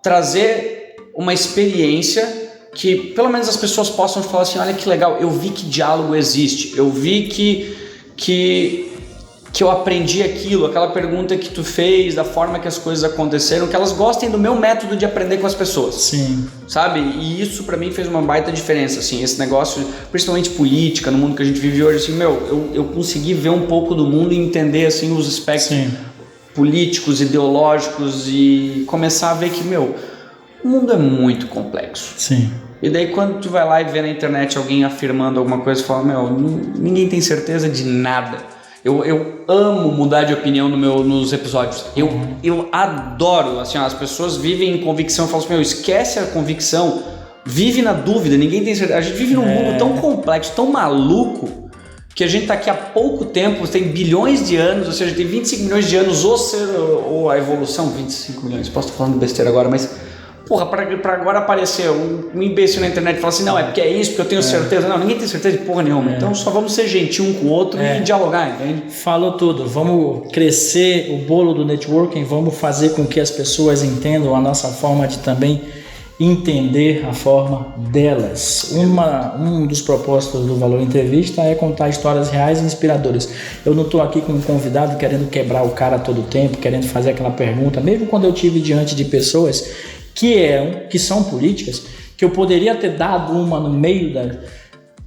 trazer uma experiência que pelo menos as pessoas possam falar assim, olha que legal, eu vi que diálogo existe, eu vi que eu aprendi aquela pergunta que tu fez, da forma que as coisas aconteceram, que elas gostem do meu método de aprender com as pessoas. Sim. Sabe? E isso pra mim fez uma baita diferença, assim, esse negócio, principalmente política, no mundo que a gente vive hoje, assim, eu consegui ver um pouco do mundo e entender, assim, os aspectos políticos, ideológicos e começar a ver que, o mundo é muito complexo. Sim. E daí quando tu vai lá e vê na internet alguém afirmando alguma coisa, tu fala, ninguém tem certeza de nada. Eu amo mudar de opinião nos episódios. Eu adoro, assim, as pessoas vivem em convicção. Eu falo assim, esquece a convicção, vive na dúvida, ninguém tem certeza. A gente vive num mundo tão complexo, tão maluco, que a gente tá aqui há pouco tempo, tem bilhões de anos, ou seja, tem 25 milhões de anos, ou a evolução, 25 milhões, posso estar falando besteira agora, mas... Porra, pra agora aparecer um imbecil na internet e falar assim, não, é porque é isso, porque eu tenho certeza. Não, ninguém tem certeza de porra nenhuma. Então só vamos ser gentil um com o outro e dialogar, entende? Falou tudo. Vamos crescer o bolo do networking, vamos fazer com que as pessoas entendam a nossa forma de também entender a forma delas. Um dos propósitos do Valor Entrevista é contar histórias reais e inspiradoras. Eu não estou aqui com um convidado querendo quebrar o cara todo o tempo, querendo fazer aquela pergunta, mesmo quando eu tive diante de pessoas que são políticas, que eu poderia ter dado uma no meio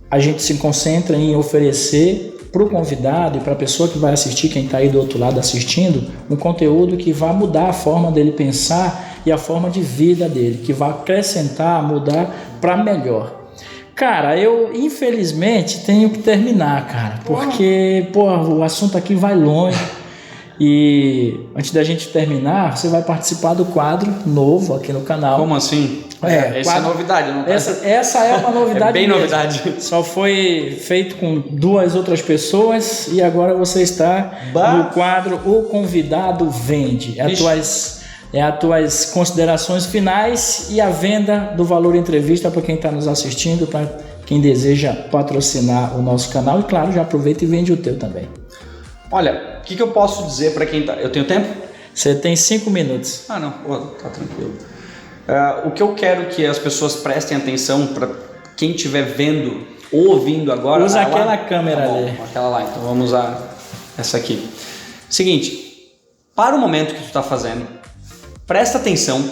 a gente se concentra em oferecer para o convidado e para a pessoa que vai assistir, quem está aí do outro lado assistindo, um conteúdo que vai mudar a forma dele pensar e a forma de vida dele, que vai acrescentar, mudar para melhor. Cara, eu infelizmente tenho que terminar, cara, porque o assunto aqui vai longe. E antes da gente terminar, você vai participar do quadro novo aqui no canal. Como assim? Essa é novidade, não tá? Essa é uma novidade. É bem mesmo. Novidade. Só foi feito com 2 outras pessoas e agora você está no quadro O Convidado Vende. As tuas considerações finais e a venda do Valor Entrevista para quem está nos assistindo, para quem deseja patrocinar o nosso canal. E claro, já aproveita e vende o teu também. Olha, o que eu posso dizer para quem tá... Eu tenho tempo? Você tem 5 minutos. Ah, não. Tá tranquilo. O que eu quero que as pessoas prestem atenção para quem estiver vendo ou ouvindo agora... Usa aquela câmera ali. Aquela lá. Então vamos usar essa aqui. Seguinte, para o momento que tu está fazendo, presta atenção,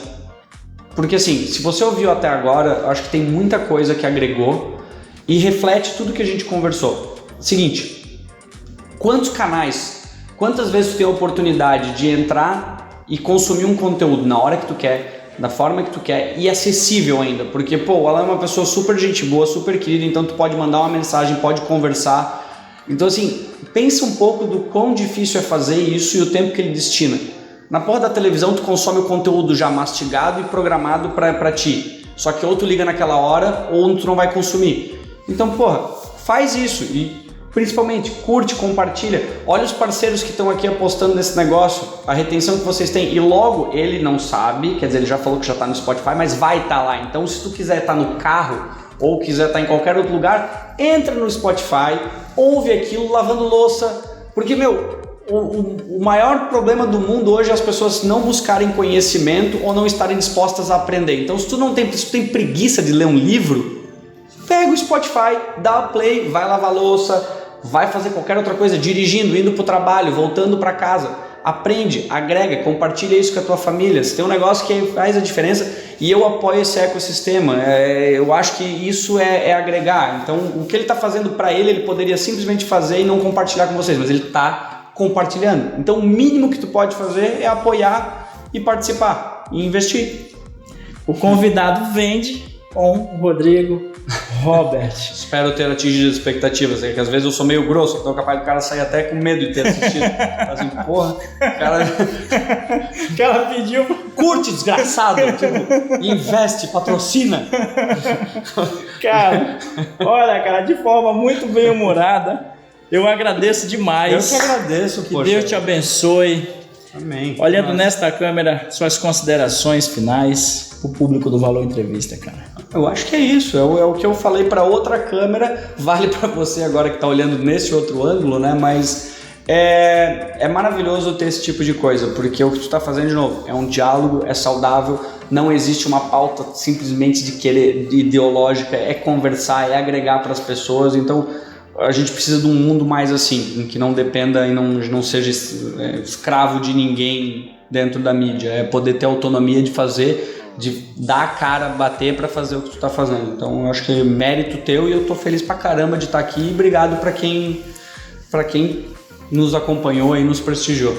porque assim, se você ouviu até agora, eu acho que tem muita coisa que agregou e reflete tudo que a gente conversou. Seguinte... Quantos canais, quantas vezes tu tem a oportunidade de entrar e consumir um conteúdo na hora que tu quer, da forma que tu quer e acessível ainda? Porque, o Alan é uma pessoa super gente boa, super querida, então tu pode mandar uma mensagem, pode conversar. Então assim, pensa um pouco do quão difícil é fazer isso e o tempo que ele destina. Na porra da televisão tu consome o conteúdo já mastigado e programado pra ti. Só que ou tu liga naquela hora ou tu não vai consumir. Então, faz isso e... Principalmente, curte, compartilha, olha os parceiros que estão aqui apostando nesse negócio, a retenção que vocês têm, e logo ele não sabe, quer dizer, ele já falou que já está no Spotify, mas vai estar lá. Então se tu quiser estar no carro ou quiser estar em qualquer outro lugar, entra no Spotify, ouve aquilo lavando louça, porque o maior problema do mundo hoje é as pessoas não buscarem conhecimento ou não estarem dispostas a aprender. Então, se tu tem preguiça de ler um livro, pega o Spotify, dá o play, vai lavar louça, vai fazer qualquer outra coisa, dirigindo, indo para o trabalho, voltando para casa. Aprende, agrega, compartilha isso com a tua família. Se tem um negócio que faz a diferença, e eu apoio esse ecossistema, eu acho que isso é agregar. Então, o que ele está fazendo para ele poderia simplesmente fazer e não compartilhar com vocês, mas ele está compartilhando. Então, o mínimo que tu pode fazer é apoiar e participar e investir. O convidado vende com o Rodrigo Robert. Espero ter atingido as expectativas, que às vezes eu sou meio grosso, então é capaz do cara sair até com medo de ter assistido. Assim, porra, o cara pediu, curte, desgraçado, tipo, investe, patrocina. Cara, olha, cara, de forma muito bem-humorada, eu agradeço demais. Eu que agradeço, que Deus te abençoe. Amém. Olhando nesta câmera, suas considerações finais para o público do Valor Entrevista, cara. Eu acho que é isso, é o que eu falei para outra câmera, vale para você agora que está olhando nesse outro ângulo, né? Mas é maravilhoso ter esse tipo de coisa, porque o que tu está fazendo, de novo, é um diálogo, é saudável, não existe uma pauta simplesmente de querer ideológica, é conversar, é agregar para as pessoas. Então a gente precisa de um mundo mais assim, em que não dependa e não seja escravo de ninguém dentro da mídia, é poder ter autonomia de fazer, de dar a cara, bater para fazer o que tu tá fazendo. Então eu acho que é mérito teu e eu tô feliz pra caramba de estar aqui, e obrigado para quem nos acompanhou e nos prestigiou.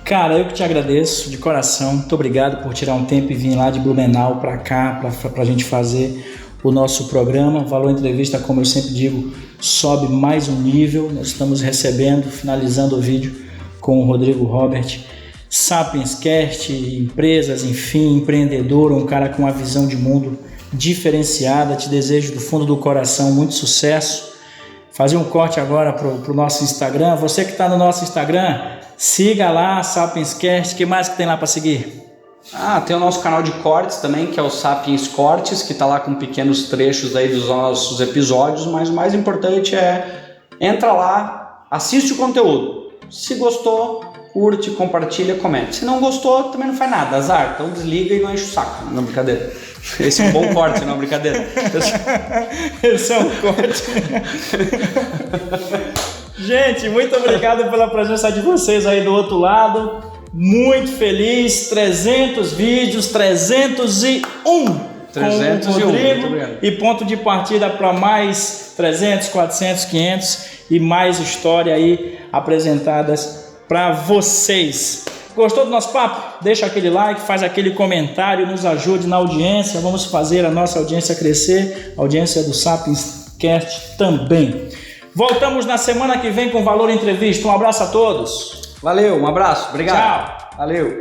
Cara, eu que te agradeço de coração, muito obrigado por tirar um tempo e vir lá de Blumenau para cá, pra gente fazer o nosso programa. Valor Entrevista, como eu sempre digo, sobe mais um nível. Nós estamos recebendo, finalizando o vídeo com o Rodrigo Robert, SapiensCast, empresas, enfim, empreendedor, um cara com uma visão de mundo diferenciada. Te desejo do fundo do coração muito sucesso. Fazer um corte agora pro nosso Instagram. Você que está no nosso Instagram, siga lá, SapiensCast. O que mais que tem lá para seguir? Tem o nosso canal de cortes também, que é o Sapiens Cortes, que está lá com pequenos trechos aí dos nossos episódios, mas o mais importante entra lá, assiste o conteúdo. Se gostou, curte, compartilha, comenta. Se não gostou, também não faz nada, azar. Então desliga e não enche o saco. Não, brincadeira. Esse é um bom corte, não, brincadeira. Esse é um corte. Gente, muito obrigado pela presença de vocês aí do outro lado. Muito feliz, 300 vídeos, 301 com o Rodrigo, e ponto de partida para mais 300, 400, 500 e mais história aí apresentadas para vocês. Gostou do nosso papo? Deixa aquele like, faz aquele comentário, nos ajude na audiência. Vamos fazer a nossa audiência crescer, a audiência do SapiensCast também. Voltamos na semana que vem com Valor Entrevista. Um abraço a todos. Valeu, um abraço, obrigado. Tchau. Valeu.